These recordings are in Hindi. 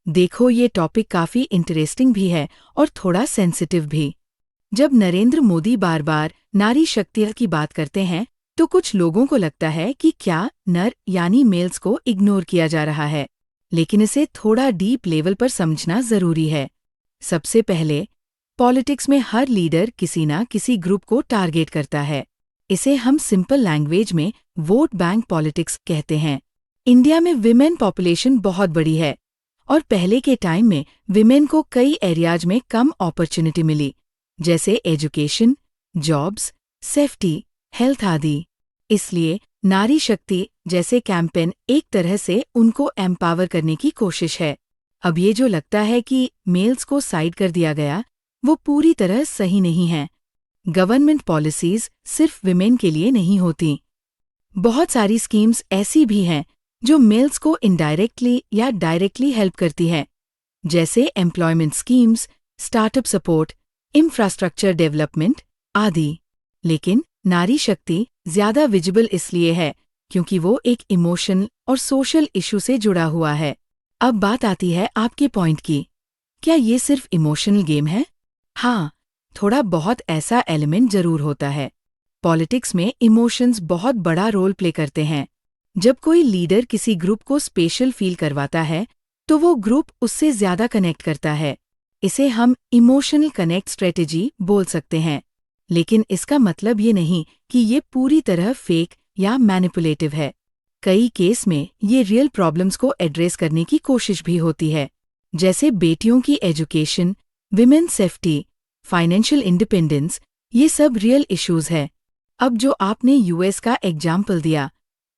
देखो, ये टॉपिक काफी इंटरेस्टिंग भी है और थोड़ा सेंसिटिव भी। जब नरेंद्र मोदी बार बार नारी शक्ति की बात करते हैं तो कुछ लोगों को लगता है कि क्या नर यानी मेल्स को इग्नोर किया जा रहा है। लेकिन इसे थोड़ा डीप लेवल पर समझना जरूरी है। सबसे पहले, पॉलिटिक्स में हर लीडर किसी ना किसी ग्रुप को टारगेट करता है। इसे हम सिंपल लैंग्वेज में वोट बैंक पॉलिटिक्स कहते हैं। इंडिया में विमेन पॉपुलेशन बहुत बड़ी है और पहले के टाइम में विमेन को कई एरियाज में कम अपॉर्चुनिटी मिली, जैसे एजुकेशन, जॉब्स, सेफ्टी, हेल्थ आदि। इसलिए नारी शक्ति जैसे कैंपेन एक तरह से उनको एम्पावर करने की कोशिश है। अब ये जो लगता है कि मेल्स को साइड कर दिया गया, वो पूरी तरह सही नहीं है। गवर्नमेंट पॉलिसीज सिर्फ विमेन के लिए नहीं होती। बहुत सारी स्कीम्स ऐसी भी हैं जो मेल्स को इनडायरेक्टली या डायरेक्टली हेल्प करती है, जैसे employment schemes, startup support, infrastructure development आदि। लेकिन नारी शक्ति ज्यादा विजिबल इसलिए है क्योंकि वो एक इमोशनल और सोशल इशू से जुड़ा हुआ है। अब बात आती है आपके पॉइंट की। क्या ये सिर्फ इमोशनल गेम है? हाँ, थोड़ा बहुत ऐसा एलिमेंट जरूर होता है। पॉलिटिक्स में इमोशंस बहुत बड़ा रोल प्ले करते हैं। जब कोई लीडर किसी ग्रुप को स्पेशल फील करवाता है तो वो ग्रुप उससे ज्यादा कनेक्ट करता है। इसे हम इमोशनल कनेक्ट स्ट्रेटेजी बोल सकते हैं। लेकिन इसका मतलब ये नहीं कि ये पूरी तरह फेक या मैनिपुलेटिव है। कई केस में ये रियल प्रॉब्लम्स को एड्रेस करने की कोशिश भी होती है, जैसे बेटियों की education, women safety, financial independence. ये सब रियल इश्यूज है। अब जो आपने यूएस का एग्जाम्पल दिया,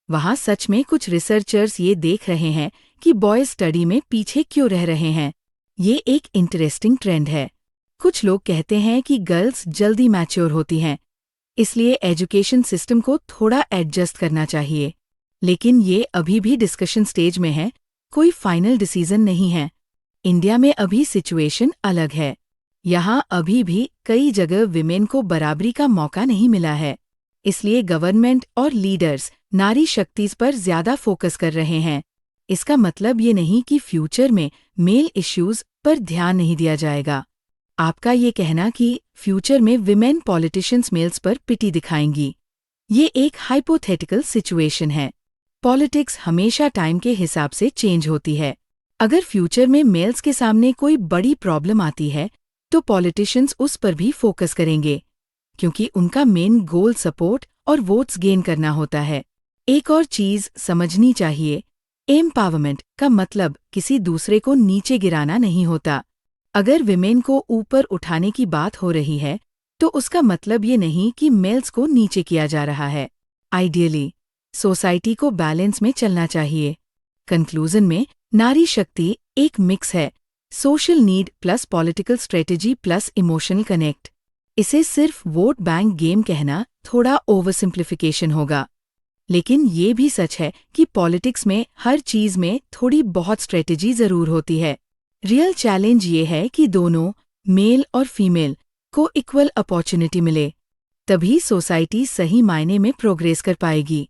वहाँ सच में कुछ रिसर्चर्स ये देख रहे हैं कि बॉयज स्टडी में पीछे क्यों रह रहे हैं। ये एक इंटरेस्टिंग ट्रेंड है। कुछ लोग कहते हैं कि गर्ल्स जल्दी मैच्योर होती हैं, इसलिए एजुकेशन सिस्टम को थोड़ा एडजस्ट करना चाहिए। लेकिन ये अभी भी डिस्कशन स्टेज में है, कोई फाइनल डिसीजन नहीं है। इंडिया में अभी सिचुएशन अलग है। यहाँ अभी भी कई जगह विमेन को बराबरी का मौका नहीं मिला है। इसलिए गवर्नमेंट और लीडर्स नारी शक्ति पर ज्यादा फोकस कर रहे हैं। इसका मतलब ये नहीं कि फ्यूचर में मेल इश्यूज पर ध्यान नहीं दिया जाएगा। आपका ये कहना कि फ्यूचर में विमेन पॉलिटिशियंस मेल्स पर पिटी दिखाएंगी, ये एक हाइपोथेटिकल सिचुएशन है। पॉलिटिक्स हमेशा टाइम के हिसाब से चेंज होती है। अगर फ्यूचर में मेल्स के सामने कोई बड़ी प्रॉब्लम आती है तो पॉलिटिशियंस उस पर भी फोकस करेंगे, क्योंकि उनका मेन गोल सपोर्ट और वोट्स गेन करना होता है। एक और चीज समझनी चाहिए, एम्पावरमेंट का मतलब किसी दूसरे को नीचे गिराना नहीं होता। अगर विमेन को ऊपर उठाने की बात हो रही है तो उसका मतलब ये नहीं कि मेल्स को नीचे किया जा रहा है। आइडियली सोसाइटी को बैलेंस में चलना चाहिए। कंक्लूजन में नारी शक्ति एक मिक्स है, social need plus political strategy plus emotional connect. इसे सिर्फ वोट बैंक गेम कहना थोड़ा ओवर सिंप्लिफिकेशन होगा। लेकिन ये भी सच है कि पॉलिटिक्स में हर चीज में थोड़ी बहुत स्ट्रेटेजी जरूर होती है। रियल चैलेंज ये है कि दोनों, मेल और फीमेल, को इक्वल अपॉर्चुनिटी मिले, तभी सोसाइटी सही मायने में प्रोग्रेस कर पाएगी।